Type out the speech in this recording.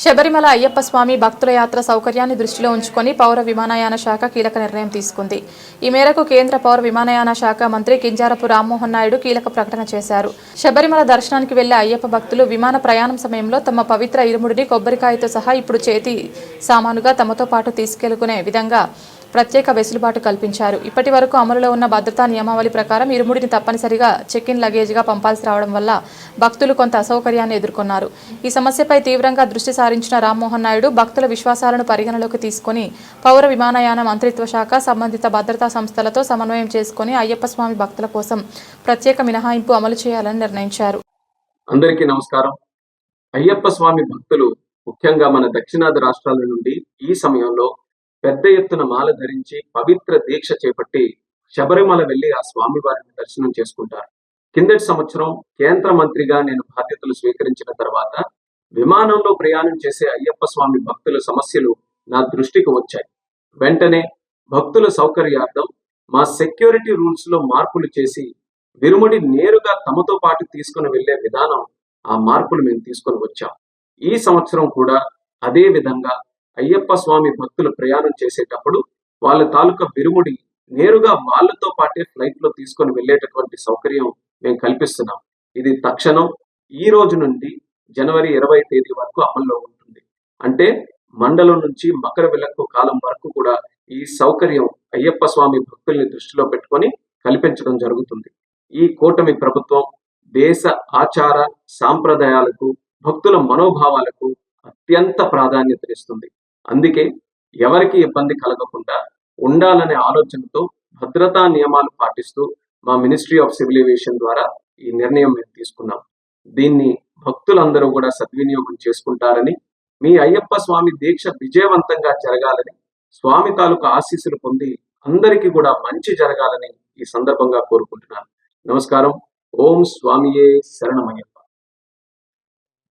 శబరిమల అయ్యప్ప స్వామి భక్తుల యాత్ర సౌకర్యాన్ని దృష్టిలో ఉంచుకొని పౌర విమానయాన శాఖ కీలక నిర్ణయం తీసుకుంది. ఈ మేరకు కేంద్ర పౌర విమానయాన శాఖ మంత్రి కింజారపు రామ్మోహన్ నాయుడు కీలక ప్రకటన చేశారు. శబరిమల దర్శనానికి వెళ్లే అయ్యప్ప భక్తులు విమాన ప్రయాణం సమయంలో తమ పవిత్ర ఇరుముడిని కొబ్బరికాయతో సహా ఇప్పుడు చేతి సామానుగా తమతో పాటు తీసుకెళ్లుకునే విధంగా ప్రత్యేక వెసులుబాటు కల్పించారు. ఇప్పటి వరకు అమలులో ఉన్న భద్రతా నియమావళి ప్రకారం ఇరుముడిని తప్పనిసరిగా చెక్ ఇన్ లగేజ్గా పంపాల్సి రావడం వల్ల భక్తులు కొంత అసౌకర్యాన్ని ఎదుర్కొన్నారు. ఈ సమస్యపై తీవ్రంగా దృష్టి సారించిన రామ్మోహన్ నాయుడు భక్తుల విశ్వాసాలను పరిగణలోకి తీసుకుని పౌర విమానయాన మంత్రిత్వ శాఖ సంబంధిత భద్రతా సంస్థలతో సమన్వయం చేసుకుని అయ్యప్ప స్వామి భక్తుల కోసం ప్రత్యేక మినహాయింపు అమలు చేయాలని నిర్ణయించారు. అందరికీ నమస్కారం. అయ్యప్ప స్వామి భక్తులు ముఖ్యంగా మన దక్షిణాది రాష్ట్రాల నుండి ఈ సమయంలో పెద్ద ఎత్తున మాల ధరించి పవిత్ర దీక్ష చేపట్టి శబరిమల వెళ్లి ఆ స్వామి వారిని దర్శనం చేసుకుంటారు. కిందటి సంవత్సరం కేంద్ర మంత్రిగా నేను బాధ్యతలు స్వీకరించిన తర్వాత విమానంలో ప్రయాణం చేసే అయ్యప్ప స్వామి భక్తుల సమస్యలు నా దృష్టికి వచ్చాయి. వెంటనే భక్తుల సౌకర్యార్థం మా సెక్యూరిటీ రూల్స్ లో మార్పులు చేసి విరుముడి నేరుగా తమతో పాటు తీసుకుని వెళ్లే విధానం, ఆ మార్పులు మేము తీసుకొని వచ్చాం. ఈ సంవత్సరం కూడా అదే విధంగా అయ్యప్ప స్వామి భక్తులు ప్రయాణం చేసేటప్పుడు వాళ్ళ తాలూకా విరుముడి నేరుగా వాళ్ళతో పాటే ఫ్లైట్ లో తీసుకొని వెళ్ళేటటువంటి సౌకర్యం మేము కల్పిస్తున్నాం. ఇది తక్షణం ఈ రోజు నుండి జనవరి 20 తేదీ వరకు అమల్లో ఉంటుంది. అంటే మండలం నుంచి మకర విలక్కు కాలం వరకు కూడా ఈ సౌకర్యం అయ్యప్ప స్వామి భక్తుల్ని దృష్టిలో పెట్టుకొని కల్పించడం జరుగుతుంది. ఈ కూటమి ప్రభుత్వం దేశ ఆచార సాంప్రదాయాలకు, భక్తుల మనోభావాలకు అత్యంత ప్రాధాన్యతనిస్తుంది. అందుకే ఎవరికి ఇబ్బంది కలగకుండా ఉండాలనే ఆలోచనతో భద్రతా నియమాలు పాటిస్తూ మా మినిస్ట్రీ ఆఫ్ సివిల్ ఏవియేషన్ ద్వారా ఈ నిర్ణయం మేము తీసుకున్నాం. దీన్ని భక్తులందరూ కూడా సద్వినియోగం చేసుకుంటారని, మీ అయ్యప్ప స్వామి దీక్ష విజయవంతంగా జరగాలని, స్వామి తాలూకు ఆశీస్సులు పొంది అందరికీ కూడా మంచి జరగాలని ఈ సందర్భంగా కోరుకుంటున్నాను. నమస్కారం. ఓం స్వామియే శరణమయ్యప్ప.